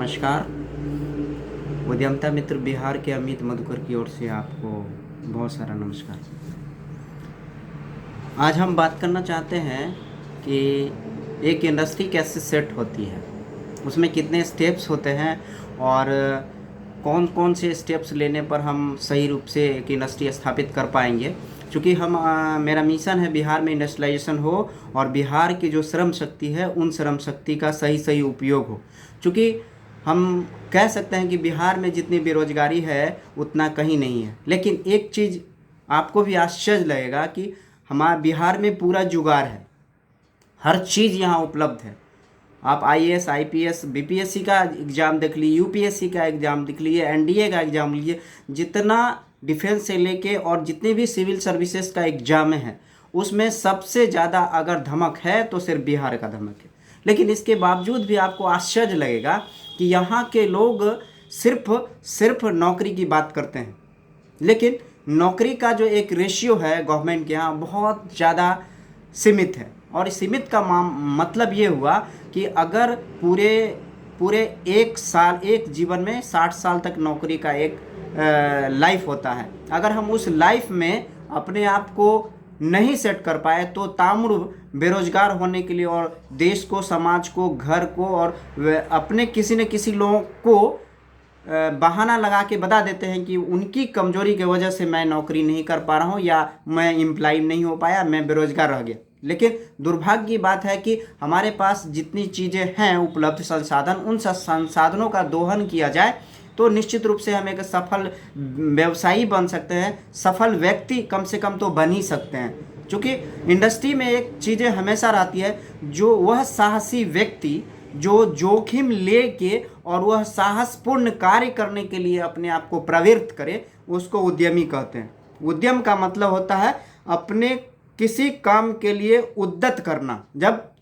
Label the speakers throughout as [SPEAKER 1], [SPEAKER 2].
[SPEAKER 1] नमस्कार। उद्यमता मित्र बिहार के अमित मधुकर की ओर से आपको बहुत सारा नमस्कार। आज हम बात करना चाहते हैं कि एक इंडस्ट्री कैसे सेट होती है, उसमें कितने स्टेप्स होते हैं और कौन कौन से स्टेप्स लेने पर हम सही रूप से एक इंडस्ट्री स्थापित कर पाएंगे। क्योंकि मेरा मिशन है बिहार में इंडस्ट्रियलाइजेशन हो और बिहार की जो श्रम शक्ति है उन श्रम शक्ति का सही सही उपयोग हो। क्योंकि हम कह सकते हैं कि बिहार में जितनी बेरोजगारी है उतना कहीं नहीं है, लेकिन एक चीज़ आपको भी आश्चर्य लगेगा कि हमारे बिहार में पूरा जुगाड़ है, हर चीज़ यहाँ उपलब्ध है। आप आईएएस, आईपीएस, बीपीएससी का एग्ज़ाम देख लीजिए, यूपीएससी का एग्ज़ाम देख लीजिए, एनडीए का एग्ज़ाम लीजिए, जितना डिफेंस से लेके और जितने भी सिविल सर्विसेज का एग्ज़ाम है उसमें सबसे ज़्यादा अगर धमक है तो सिर्फ बिहार का धमक है। लेकिन इसके बावजूद भी आपको आश्चर्य लगेगा कि यहाँ के लोग सिर्फ नौकरी की बात करते हैं, लेकिन नौकरी का जो एक रेशियो है गवर्नमेंट के यहाँ बहुत ज़्यादा सीमित है। और सीमित का मतलब ये हुआ कि अगर पूरे एक साल, एक जीवन में 60 साल तक नौकरी का एक लाइफ होता है, अगर हम उस लाइफ में अपने आप को नहीं सेट कर पाए तो ताम्र बेरोजगार होने के लिए और देश को, समाज को, घर को और अपने किसी न किसी लोगों को बहाना लगा के बता देते हैं कि उनकी कमजोरी की वजह से मैं नौकरी नहीं कर पा रहा हूँ या मैं एम्प्लॉय नहीं हो पाया, मैं बेरोजगार रह गया। लेकिन दुर्भाग्य की बात है कि हमारे पास जितनी चीज़ें हैं उपलब्ध संसाधन, उन संसाधनों का दोहन किया जाए तो निश्चित रूप से हम एक सफल व्यवसायी बन सकते हैं, सफल व्यक्ति कम से कम तो बन ही सकते हैं। क्योंकि इंडस्ट्री में एक चीज़ें हमेशा रहती है, जो वह साहसी व्यक्ति जो जोखिम लेके और वह साहसपूर्ण कार्य करने के लिए अपने आप को प्रवृत्त करे, उसको उद्यमी कहते हैं। उद्यम का मतलब होता है अपने किसी काम के लिए उद्यत करना।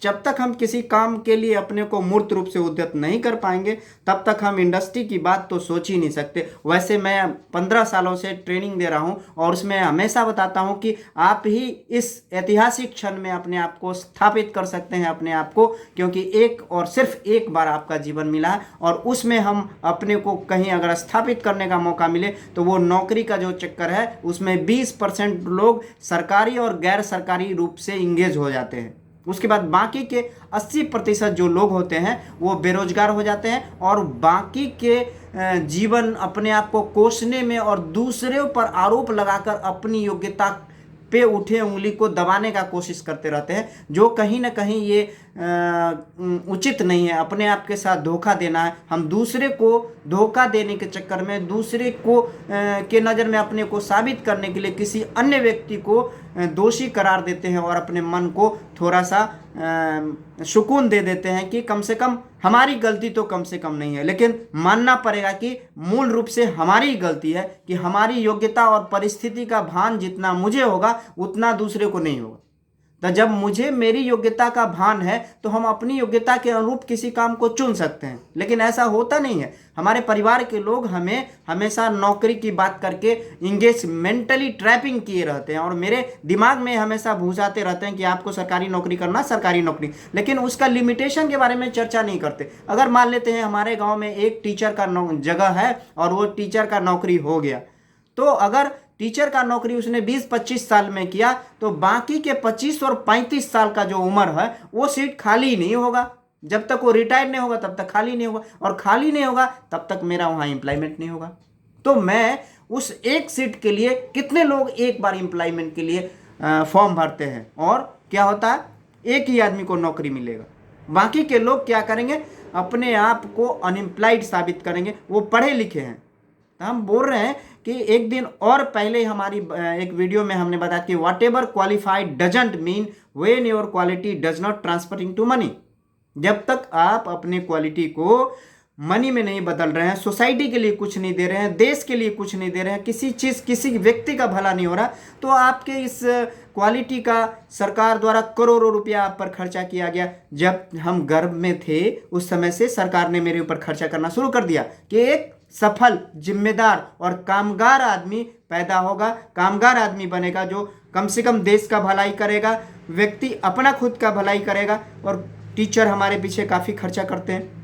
[SPEAKER 1] जब तक हम किसी काम के लिए अपने को मूर्त रूप से उद्यत नहीं कर पाएंगे तब तक हम इंडस्ट्री की बात तो सोच ही नहीं सकते। वैसे मैं 15 सालों से ट्रेनिंग दे रहा हूं और उसमें हमेशा बताता हूं कि आप ही इस ऐतिहासिक क्षण में अपने आप को स्थापित कर सकते हैं अपने आप को, क्योंकि एक और सिर्फ एक बार आपका जीवन मिला है और उसमें हम अपने को कहीं अगर स्थापित करने का मौका मिले तो वो नौकरी का जो चक्कर है उसमें 20% लोग सरकारी और गैर सरकारी रूप से इंगेज हो जाते हैं। उसके बाद बाकी के 80% जो लोग होते हैं वो बेरोजगार हो जाते हैं और बाकी के जीवन अपने आप को कोसने में और दूसरों पर आरोप लगाकर अपनी योग्यता पे उठे उंगली को दबाने का कोशिश करते रहते हैं, जो कहीं ना कहीं ये उचित नहीं है। अपने आप के साथ धोखा देना है। हम दूसरे को धोखा देने के चक्कर में, दूसरे को के नज़र में अपने को साबित करने के लिए किसी अन्य व्यक्ति को दोषी करार देते हैं और अपने मन को थोड़ा सा सुकून दे देते हैं कि कम से कम हमारी गलती तो कम से कम नहीं है। लेकिन मानना पड़ेगा कि मूल रूप से हमारी गलती है कि हमारी योग्यता और परिस्थिति का भान जितना मुझे होगा उतना दूसरे को नहीं होगा। तो जब मुझे मेरी योग्यता का भान है तो हम अपनी योग्यता के अनुरूप किसी काम को चुन सकते हैं, लेकिन ऐसा होता नहीं है। हमारे परिवार के लोग हमें हमेशा नौकरी की बात करके इंगेज मेंटली ट्रैपिंग किए रहते हैं और मेरे दिमाग में हमेशा भूसाते रहते हैं कि आपको सरकारी नौकरी करना, सरकारी नौकरी, लेकिन उसका लिमिटेशन के बारे में चर्चा नहीं करते। अगर मान लेते हैं हमारे गाँव में एक टीचर का जगह है और वो टीचर का नौकरी हो गया, तो अगर टीचर का नौकरी उसने 20-25 साल में किया तो बाकी के 25 और 35 साल का जो उम्र है वो सीट खाली नहीं होगा। जब तक वो रिटायर नहीं होगा तब तक खाली नहीं होगा, और खाली नहीं होगा तब तक मेरा वहाँ एम्प्लॉयमेंट नहीं होगा। तो मैं उस एक सीट के लिए कितने लोग एक बार एम्प्लॉयमेंट के लिए फॉर्म भरते हैं और क्या होता है, एक ही आदमी को नौकरी मिलेगा। बाकी के लोग क्या करेंगे, अपने आप को अनएम्प्लॉयड साबित करेंगे। वो पढ़े लिखे हैं। तो हम बोल रहे हैं कि एक दिन और पहले हमारी एक वीडियो में हमने बताया कि what ever qualified doesn't mean when your quality does not transfer into money. जब तक आप अपने क्वालिटी को मनी में नहीं बदल रहे हैं, सोसाइटी के लिए कुछ नहीं दे रहे हैं, देश के लिए कुछ नहीं दे रहे हैं, किसी चीज़, किसी व्यक्ति का भला नहीं हो रहा, तो आपके इस क्वालिटी का सरकार द्वारा करोड़ों रुपया आप पर खर्चा किया गया। जब हम गर्भ में थे उस समय से सरकार ने मेरे ऊपर खर्चा करना शुरू कर दिया कि एक सफल, जिम्मेदार और कामगार आदमी पैदा होगा, कामगार आदमी बनेगा जो कम से कम देश का भलाई करेगा, व्यक्ति अपना खुद का भलाई करेगा। और टीचर हमारे पीछे काफ़ी खर्चा करते हैं।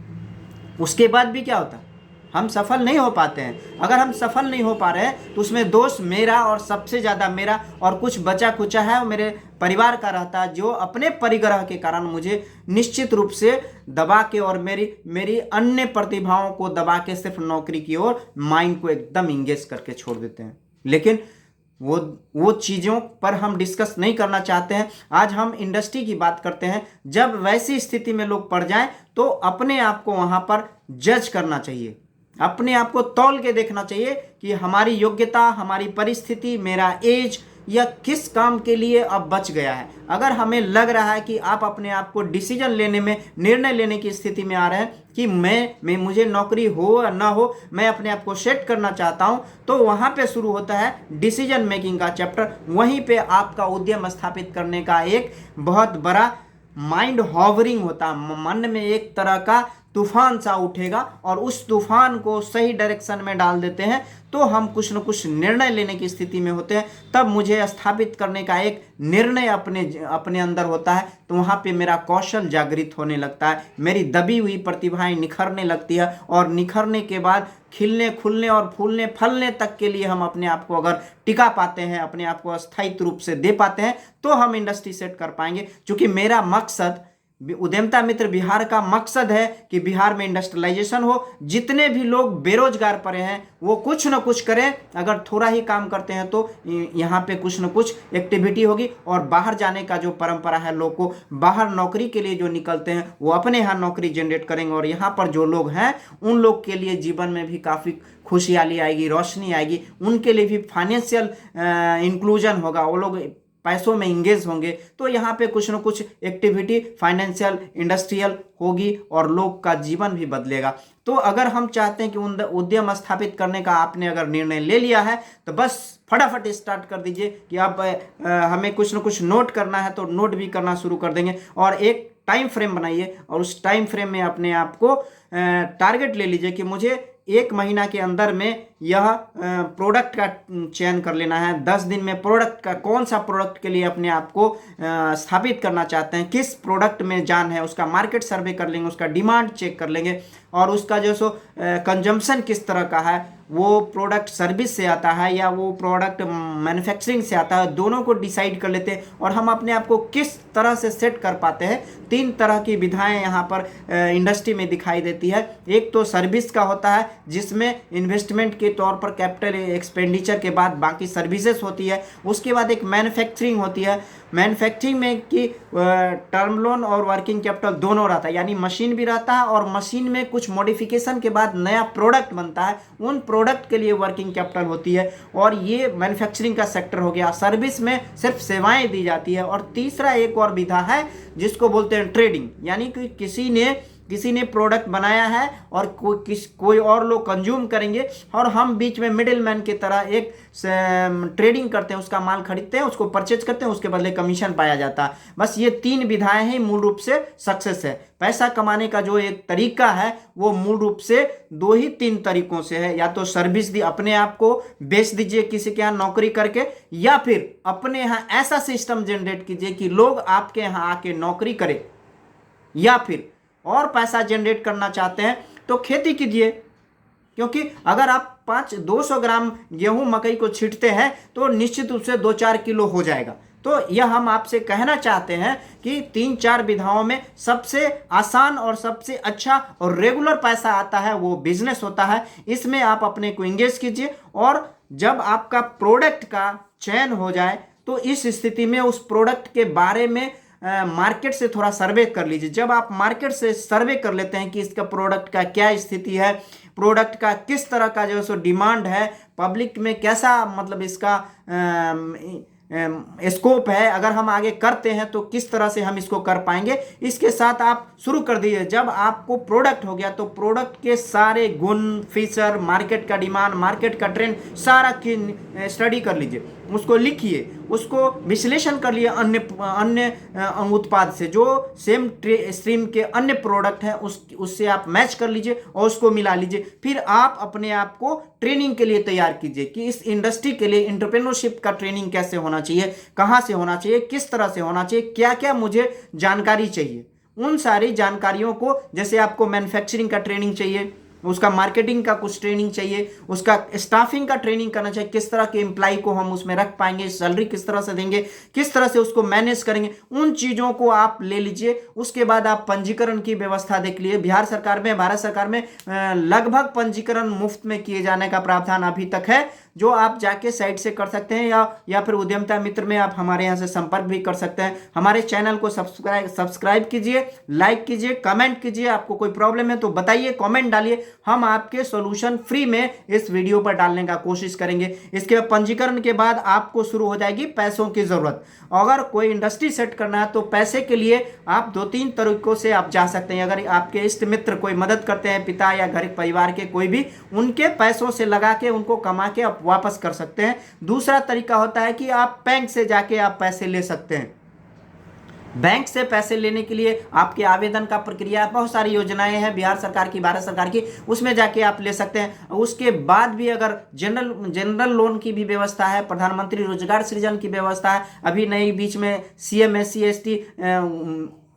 [SPEAKER 1] उसके बाद भी क्या होता है, हम सफल नहीं हो पाते हैं। अगर हम सफल नहीं हो पा रहे हैं तो उसमें दोष मेरा, और सबसे ज़्यादा मेरा, और कुछ बचा कुचा है वो मेरे परिवार का रहता है, जो अपने परिग्रह के कारण मुझे निश्चित रूप से दबा के और मेरी अन्य प्रतिभाओं को दबा के सिर्फ नौकरी की ओर माइंड को एकदम इंगेज करके छोड़ देते हैं। लेकिन वो चीज़ों पर हम डिस्कस नहीं करना चाहते हैं। आज हम इंडस्ट्री की बात करते हैं। जब वैसी स्थिति में लोग पड़ जाएं तो अपने आप को वहाँ पर जज करना चाहिए, अपने आप को तौल के देखना चाहिए कि हमारी योग्यता, हमारी परिस्थिति, मेरा एज या किस काम के लिए अब बच गया है। अगर हमें लग रहा है कि आप अपने आप को डिसीजन लेने में, निर्णय लेने की स्थिति में आ रहे हैं कि मैं मुझे नौकरी हो या ना हो, मैं अपने आप को सेट करना चाहता हूं, तो वहां पे शुरू होता है डिसीजन मेकिंग का चैप्टर। वहीं पे आपका उद्यम स्थापित करने का एक बहुत बड़ा माइंड हॉवरिंग होता है। मन में एक तरह का तूफान सा उठेगा और उस तूफान को सही डायरेक्शन में डाल देते हैं तो हम कुछ न कुछ निर्णय लेने की स्थिति में होते हैं। तब मुझे स्थापित करने का एक निर्णय अपने अंदर होता है, तो वहाँ पे मेरा कौशल जागृत होने लगता है, मेरी दबी हुई प्रतिभाएं निखरने लगती है, और निखरने के बाद खिलने, खुलने और फूलने, फलने तक के लिए हम अपने आप को अगर टिका पाते हैं, अपने आप को स्थायित्व रूप से दे पाते हैं, तो हम इंडस्ट्री सेट कर पाएंगे। क्योंकि मेरा मकसद, उद्यमिता मित्र बिहार का मकसद है कि बिहार में इंडस्ट्रियलाइजेशन हो। जितने भी लोग बेरोजगार पड़े हैं वो कुछ न कुछ करें। अगर थोड़ा ही काम करते हैं तो यहाँ पे कुछ न कुछ एक्टिविटी होगी, और बाहर जाने का जो परंपरा है, लोग को बाहर नौकरी के लिए जो निकलते हैं वो अपने यहाँ नौकरी जनरेट करेंगे, और यहाँ पर जो लोग हैं उन लोग के लिए जीवन में भी काफ़ी खुशहाली आएगी, रोशनी आएगी, उनके लिए भी फाइनेंशियल इंक्लूजन होगा, वो लोग पैसों में इंगेज होंगे। तो यहाँ पे कुछ न कुछ एक्टिविटी फाइनेंशियल, इंडस्ट्रियल होगी और लोग का जीवन भी बदलेगा। तो अगर हम चाहते हैं कि उद्यम स्थापित करने का आपने अगर निर्णय ले लिया है तो बस फटाफट स्टार्ट कर दीजिए कि अब हमें कुछ न कुछ नोट करना है तो नोट भी करना शुरू कर देंगे, और एक टाइम फ्रेम बनाइए और उस टाइम फ्रेम में अपने आप को टारगेट ले लीजिए कि मुझे 1 महीना के अंदर में यह प्रोडक्ट का चयन कर लेना है। 10 दिन में प्रोडक्ट का, कौन सा प्रोडक्ट के लिए अपने आप को स्थापित करना चाहते हैं, किस प्रोडक्ट में जान है, उसका मार्केट सर्वे कर लेंगे, उसका डिमांड चेक कर लेंगे, और उसका जो सो कंजम्पशन किस तरह का है, वो प्रोडक्ट सर्विस से आता है या वो प्रोडक्ट मैन्युफैक्चरिंग से आता है, दोनों को डिसाइड कर लेते हैं। और हम अपने आप को किस तरह से सेट कर पाते हैं, 3 तरह की विधाएं यहाँ पर इंडस्ट्री में दिखाई देती है। एक तो सर्विस का होता है जिसमें इन्वेस्टमेंट के तौर पर कैपिटल एक्सपेंडिचर के बाद बाकी सर्विसेज होती है। उसके बाद एक मैन्युफैक्चरिंग होती है। मैन्युफैक्चरिंग में कि टर्म लोन और वर्किंग कैपिटल दोनों रहता है, यानी मशीन भी रहता है और मशीन में कुछ मॉडिफिकेशन के बाद नया प्रोडक्ट बनता है, उन प्रोडक्ट के लिए वर्किंग कैपिटल होती है। और ये मैन्युफैक्चरिंग का सेक्टर हो गया। सर्विस में सिर्फ सेवाएं दी जाती है। और तीसरा एक और विधा है जिसको बोलते हैं ट्रेडिंग, यानी कि किसी ने प्रोडक्ट बनाया है और कोई और लोग कंज्यूम करेंगे और हम बीच में मिडिल मैन की तरह एक ट्रेडिंग करते हैं, उसका माल खरीदते हैं, उसको परचेज करते हैं, उसके बदले कमीशन पाया जाता है। बस ये 3 विधाएं ही मूल रूप से सक्सेस है। पैसा कमाने का जो एक तरीका है वो मूल रूप से 2 ही 3 तरीकों से है। या तो सर्विस दी, अपने आप को बेच दीजिए किसी के यहाँ नौकरी करके, या फिर अपने यहाँ ऐसा सिस्टम जनरेट कीजिए कि लोग आपके यहाँ आके नौकरी करें, या फिर और पैसा जनरेट करना चाहते हैं तो खेती कीजिए। क्योंकि अगर आप 200 ग्राम गेहूं मकई को छींटते हैं तो निश्चित रूप से 2-4 किलो हो जाएगा। तो यह हम आपसे कहना चाहते हैं कि 3-4 विधाओं में सबसे आसान और सबसे अच्छा और रेगुलर पैसा आता है वो बिजनेस होता है। इसमें आप अपने को इंगेज कीजिए, और जब आपका प्रोडक्ट का चयन हो जाए तो इस स्थिति में उस प्रोडक्ट के बारे में मार्केट से थोड़ा सर्वे कर लीजिए। जब आप मार्केट से सर्वे कर लेते हैं कि इसका प्रोडक्ट का क्या स्थिति है, प्रोडक्ट का किस तरह का जो है सो डिमांड है, पब्लिक में कैसा मतलब इसका स्कोप है, अगर हम आगे करते हैं तो किस तरह से हम इसको कर पाएंगे, इसके साथ आप शुरू कर दीजिए। जब आपको प्रोडक्ट हो गया तो प्रोडक्ट के सारे गुण, फीचर, मार्केट का डिमांड, मार्केट का ट्रेंड सारा की स्टडी कर लीजिए, उसको लिखिए, उसको विश्लेषण कर लिए अन्य उत्पाद से, जो सेम स्ट्रीम के अन्य प्रोडक्ट हैं उससे आप मैच कर लीजिए और उसको मिला लीजिए। फिर आप अपने आप को ट्रेनिंग के लिए तैयार कीजिए कि इस इंडस्ट्री के लिए एंटरप्रेन्योरशिप का ट्रेनिंग कैसे होना चाहिए, कहाँ से होना चाहिए, किस तरह से होना चाहिए, क्या क्या मुझे जानकारी चाहिए, उन सारी जानकारियों को, जैसे आपको मैन्युफैक्चरिंग का ट्रेनिंग चाहिए, उसका मार्केटिंग का कुछ ट्रेनिंग चाहिए, उसका स्टाफिंग का ट्रेनिंग करना चाहिए, किस तरह के एम्प्लॉय को हम उसमें रख पाएंगे, सैलरी किस तरह से देंगे, किस तरह से उसको मैनेज करेंगे, उन चीज़ों को आप ले लीजिए। उसके बाद आप पंजीकरण की व्यवस्था देख लीजिए। भारत सरकार में लगभग पंजीकरण मुफ्त में किए जाने का प्रावधान अभी तक है, जो आप जाके साइट से कर सकते हैं, या फिर उद्यमिता मित्र में आप हमारे यहाँ से संपर्क भी कर सकते हैं। हमारे चैनल को सब्सक्राइब कीजिए, लाइक कीजिए, कमेंट कीजिए। आपको कोई प्रॉब्लम है तो बताइए, कमेंट डालिए, हम आपके सॉल्यूशन फ्री में इस वीडियो पर डालने का कोशिश करेंगे। इसके बाद पंजीकरण के बाद आपको शुरू हो जाएगी पैसों की जरूरत। अगर कोई इंडस्ट्री सेट करना है तो पैसे के लिए आप 2-3 तरीकों से आप जा सकते हैं। अगर आपके इष्ट मित्र कोई मदद करते हैं, पिता या घर परिवार के कोई भी, उनके पैसों से लगा के उनको कमा के आप वापस कर सकते हैं। दूसरा तरीका होता है कि आप बैंक से जाके आप पैसे ले सकते हैं। बैंक से पैसे लेने के लिए आपके आवेदन का प्रक्रिया, बहुत सारी योजनाएं हैं बिहार सरकार की, भारत सरकार की, उसमें जाके आप ले सकते हैं। उसके बाद भी अगर जनरल लोन की भी व्यवस्था है, प्रधानमंत्री रोजगार सृजन की व्यवस्था है, अभी नई बीच में CM SC ST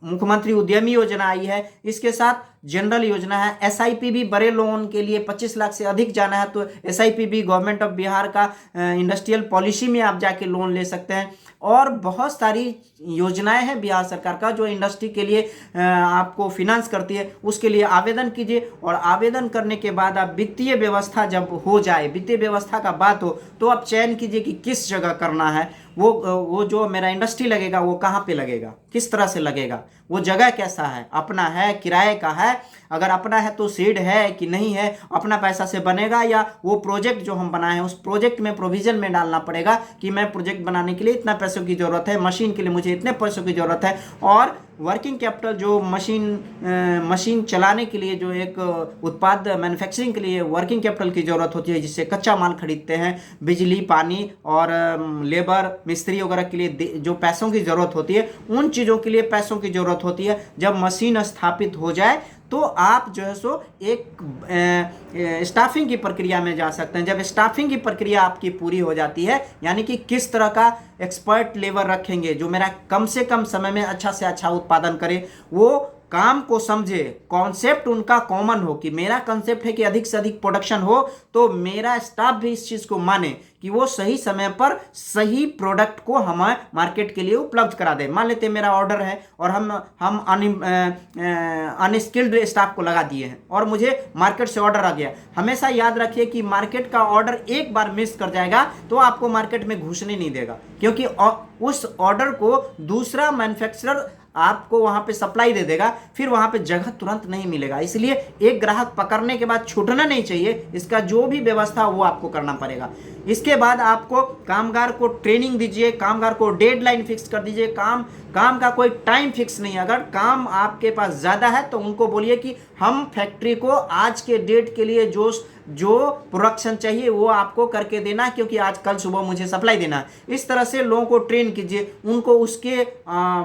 [SPEAKER 1] मुख्यमंत्री उद्यमी योजना आई है, इसके साथ जनरल योजना है। SIP भी बड़े लोन के लिए 25 लाख से अधिक जाना है तो SIP भी गवर्नमेंट ऑफ बिहार का इंडस्ट्रियल पॉलिसी में आप जाके लोन ले सकते हैं। और बहुत सारी योजनाएं हैं बिहार सरकार का जो इंडस्ट्री के लिए आपको फिनांस करती है। उसके लिए आवेदन कीजिए, और आवेदन करने के बाद आप वित्तीय व्यवस्था जब हो जाए, वित्तीय व्यवस्था का बात हो, तो आप चयन कीजिए कि किस जगह करना है। वो जो मेरा इंडस्ट्री लगेगा वो कहाँ पे लगेगा, किस तरह से लगेगा, वो जगह कैसा है, अपना है, किराए का है, अगर अपना है तो सीड है कि नहीं है, अपना पैसा से बनेगा, या वो प्रोजेक्ट जो हम बनाए हैं उस प्रोजेक्ट में प्रोविजन में डालना पड़ेगा कि मैं प्रोजेक्ट बनाने के लिए इतना पैसों की जरूरत है, मशीन के लिए मुझे इतने पैसों की जरूरत है, और वर्किंग कैपिटल जो मशीन चलाने के लिए, जो एक उत्पाद मैन्युफैक्चरिंग के लिए वर्किंग कैपिटल की जरूरत होती है, जिससे कच्चा माल खरीदते हैं, बिजली, पानी और लेबर, मिस्त्री वगैरह के लिए जो पैसों की जरूरत होती है, उन चीज़ों के लिए पैसों की जरूरत होती है। जब मशीन स्थापित हो जाए तो आप जो है सो एक स्टाफिंग की प्रक्रिया में जा सकते हैं। जब स्टाफिंग की प्रक्रिया आपकी पूरी हो जाती है, यानी कि किस तरह का एक्सपर्ट लेबर रखेंगे जो मेरा कम से कम समय में अच्छा से अच्छा उत्पादन करे, वो काम को समझे, कॉन्सेप्ट उनका कॉमन हो कि मेरा कॉन्सेप्ट है कि अधिक से अधिक प्रोडक्शन हो, तो मेरा स्टाफ भी इस चीज़ को माने कि वो सही समय पर सही प्रोडक्ट को हमें मार्केट के लिए उपलब्ध करा दे। मान लेते हैं मेरा ऑर्डर है और हम अनस्किल्ड स्टाफ को लगा दिए हैं और मुझे मार्केट से ऑर्डर आ गया। हमेशा याद रखिए कि मार्केट का ऑर्डर एक बार मिस कर जाएगा तो आपको मार्केट में घुसने नहीं देगा, क्योंकि उस ऑर्डर को दूसरा मैन्युफैक्चरर आपको वहां पे सप्लाई दे देगा, फिर वहां पे जगह तुरंत नहीं मिलेगा। इसलिए एक ग्राहक पकड़ने के बाद छूटना नहीं चाहिए, इसका जो भी व्यवस्था वो आपको करना पड़ेगा। इसके बाद आपको कामगार को ट्रेनिंग दीजिए, कामगार को डेडलाइन फिक्स कर दीजिए। काम का कोई टाइम फिक्स नहीं है। अगर काम आपके पास ज़्यादा है तो उनको बोलिए कि हम फैक्ट्री को आज के डेट के लिए जो प्रोडक्शन चाहिए वो आपको करके देना, क्योंकि आज कल सुबह मुझे सप्लाई देना है। इस तरह से लोगों को ट्रेन कीजिए, उनको उसके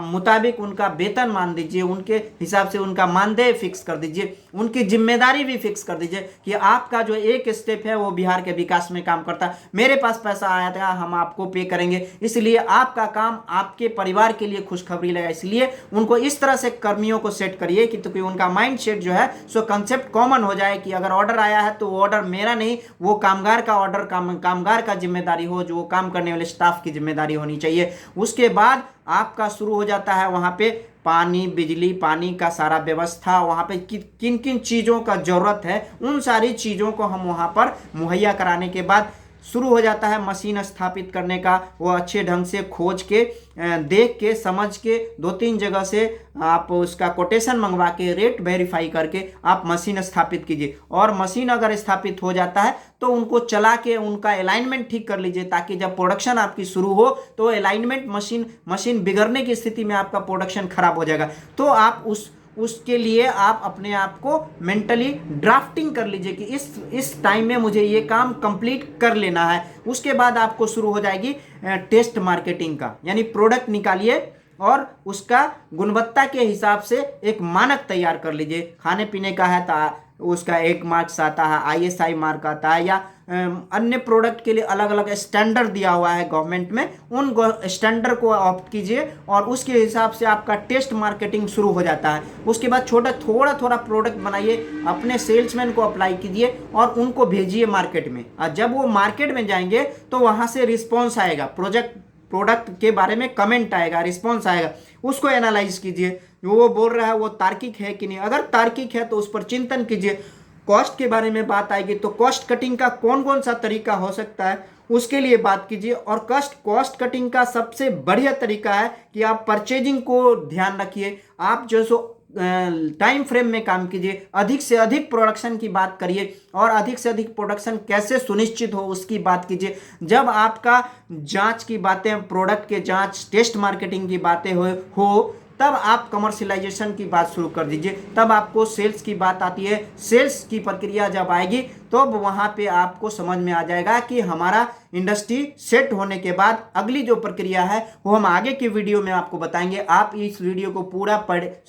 [SPEAKER 1] मुताबिक उनका वेतन मान दीजिए, उनके हिसाब से उनका मानदेय फिक्स कर दीजिए, उनकी जिम्मेदारी भी फिक्स कर दीजिए कि आपका जो एक स्टेप है वो बिहार के विकास में काम करता है। मेरे पास पैसा आया था, हम आपको पे करेंगे, इसलिए आपका काम आपके परिवार के लिए खुशखबरी लगा। इसलिए उनको इस तरह से कर्मियों को सेट करिए कि तो उनका माइंड सेट जो है सो कंसेप्ट कॉमन हो जाए कि अगर ऑर्डर आया है तो ऑर्डर मेरा नहीं, वो कामगार का ऑर्डर कामगार का जिम्मेदारी हो, जो काम करने वाले स्टाफ की जिम्मेदारी होनी चाहिए। उसके बाद आपका शुरू हो जाता है वहां पे पानी, बिजली, पानी का सारा व्यवस्था, वहां पे किन किन चीज़ों का जरूरत है, उन सारी चीज़ों को हम वहां पर मुहैया कराने के बाद शुरू हो जाता है मशीन स्थापित करने का। वो अच्छे ढंग से खोज के, देख के, समझ के 2-3 जगह से आप उसका कोटेशन मंगवा के, रेट वेरीफाई करके आप मशीन स्थापित कीजिए। और मशीन अगर स्थापित हो जाता है तो उनको चला के उनका अलाइनमेंट ठीक कर लीजिए, ताकि जब प्रोडक्शन आपकी शुरू हो तो अलाइनमेंट मशीन बिगड़ने की स्थिति में आपका प्रोडक्शन खराब हो जाएगा। तो आप उसके लिए आप अपने आप को मेंटली ड्राफ्टिंग कर लीजिए कि इस टाइम में मुझे ये काम कंप्लीट कर लेना है। उसके बाद आपको शुरू हो जाएगी टेस्ट मार्केटिंग का, यानी प्रोडक्ट निकालिए और उसका गुणवत्ता के हिसाब से एक मानक तैयार कर लीजिए। खाने पीने का है तो उसका 1 मार्क्स आता है, ISI मार्क आता है, या अन्य प्रोडक्ट के लिए अलग अलग स्टैंडर्ड दिया हुआ है गवर्नमेंट में, उन स्टैंडर्ड को ऑप्ट कीजिए और उसके हिसाब से आपका टेस्ट मार्केटिंग शुरू हो जाता है। उसके बाद थोड़ा थोड़ा प्रोडक्ट बनाइए, अपने सेल्समैन को अप्लाई कीजिए और उनको भेजिए मार्केट में। और जब वो मार्केट में जाएंगे तो वहाँ से रिस्पॉन्स आएगा, प्रोडक्ट के बारे में कमेंट आएगा, रिस्पॉन्स आएगा, उसको एनालाइज कीजिए, जो वो बोल रहा है वो तार्किक है कि नहीं। अगर तार्किक है तो उस पर चिंतन कीजिए। कॉस्ट के बारे में बात आएगी तो कॉस्ट कटिंग का कौन कौन सा तरीका हो सकता है उसके लिए बात कीजिए। और कॉस्ट कटिंग का सबसे बढ़िया तरीका है कि आप परचेजिंग को ध्यान रखिए। आप जो सो टाइम फ्रेम में काम कीजिए, अधिक से अधिक प्रोडक्शन की बात करिए और अधिक से अधिक प्रोडक्शन कैसे सुनिश्चित हो उसकी बात कीजिए। जब आपका जांच की बातें, प्रोडक्ट के जांच, टेस्ट मार्केटिंग की बातें हो तब आप कमर्शियलाइजेशन की बात शुरू कर दीजिए। तब आपको सेल्स की बात आती है। सेल्स की प्रक्रिया जब आएगी तो वहाँ पे आपको समझ में आ जाएगा कि हमारा इंडस्ट्री सेट होने के बाद अगली जो प्रक्रिया है वो हम आगे की वीडियो में आपको बताएंगे। आप इस वीडियो को पूरा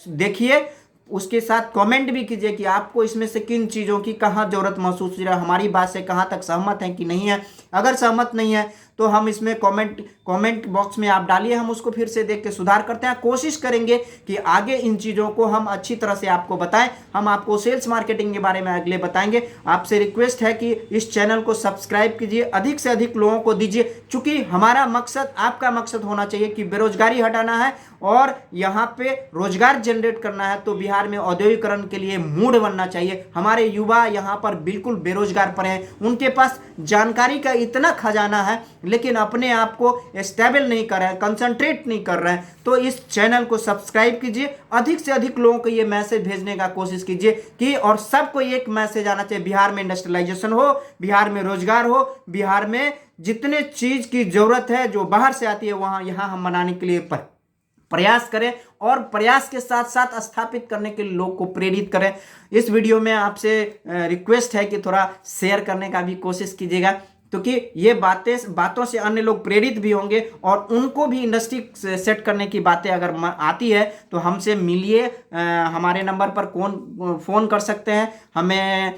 [SPEAKER 1] देखिए, उसके साथ कमेंट भी कीजिए कि आपको इसमें से किन चीज़ों की कहाँ ज़रूरत महसूस हो रहा है, हमारी बात से कहाँ तक सहमत है कि नहीं है। अगर सहमत नहीं है तो हम इसमें कमेंट बॉक्स में आप डालिए, हम उसको फिर से देख के सुधार करते हैं। कोशिश करेंगे कि आगे इन चीज़ों को हम अच्छी तरह से आपको बताएं। हम आपको सेल्स मार्केटिंग के बारे में अगले बताएंगे। आपसे रिक्वेस्ट है कि इस चैनल को सब्सक्राइब कीजिए, अधिक से अधिक लोगों को दीजिए, क्योंकि हमारा मकसद, आपका मकसद होना चाहिए कि बेरोजगारी हटाना है और यहाँ पे रोजगार जनरेट करना है। तो बिहार में औद्योगिकरण के लिए मूड बनना चाहिए। हमारे युवा यहाँ पर बिल्कुल बेरोजगार पड़े हैं, उनके पास जानकारी का इतना खजाना है लेकिन अपने आप को स्टेबल नहीं कर रहे हैं, कंसंट्रेट नहीं कर रहे हैं। तो इस चैनल को सब्सक्राइब कीजिए, अधिक से अधिक लोगों को ये मैसेज भेजने का कोशिश कीजिए कि, और सबको एक मैसेज आना चाहिए, बिहार में इंडस्ट्रियलाइजेशन हो, बिहार में रोजगार हो, बिहार में जितने चीज की जरूरत है जो बाहर से आती है वहां यहाँ हम बनाने के लिए प्रयास करें और प्रयास के साथ साथ स्थापित करने के लिए लोग को प्रेरित करें। इस वीडियो में आपसे रिक्वेस्ट है कि थोड़ा शेयर करने का भी कोशिश कीजिएगा, क्योंकि ये बातों से अन्य लोग प्रेरित भी होंगे और उनको भी इंडस्ट्री सेट करने की बातें अगर आती है तो हमसे मिलिए। हमारे नंबर पर फ़ोन कर सकते हैं, हमें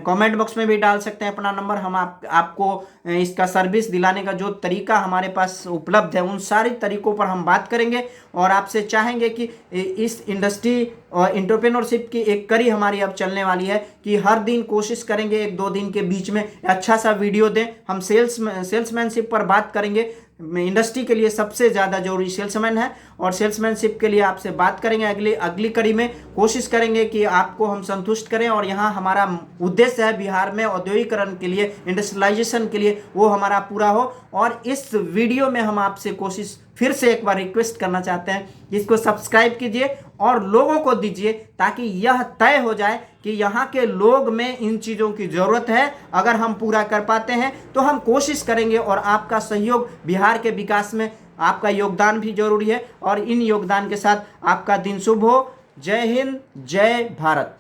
[SPEAKER 1] कमेंट बॉक्स में भी डाल सकते हैं अपना नंबर। हम आपको इसका सर्विस दिलाने का जो तरीका हमारे पास उपलब्ध है उन सारे तरीकों पर हम बात करेंगे और आपसे चाहेंगे कि इस इंडस्ट्री और एंटरप्रेन्योरशिप की एक कड़ी हमारी अब चलने वाली है कि हर दिन कोशिश करेंगे 1-2 दिन के बीच में अच्छा सा वीडियो दें। हम सेल्समैनशिप पर बात करेंगे। इंडस्ट्री के लिए सबसे ज़्यादा जरूरी सेल्समैन है और सेल्समैनशिप के लिए आपसे बात करेंगे। अगली कड़ी में कोशिश करेंगे कि आपको हम संतुष्ट करें और यहाँ हमारा उद्देश्य है बिहार में औद्योगिकरण के लिए, इंडस्ट्रियलाइजेशन के लिए, वो हमारा पूरा हो। और इस वीडियो में हम आपसे कोशिश फिर से एक बार रिक्वेस्ट करना चाहते हैं, इसको सब्सक्राइब कीजिए और लोगों को दीजिए ताकि यह तय हो जाए कि यहाँ के लोग में इन चीज़ों की ज़रूरत है। अगर हम पूरा कर पाते हैं तो हम कोशिश करेंगे और आपका सहयोग बिहार के विकास में, आपका योगदान भी जरूरी है और इन योगदान के साथ आपका दिन शुभ हो। जय हिंद, जय भारत।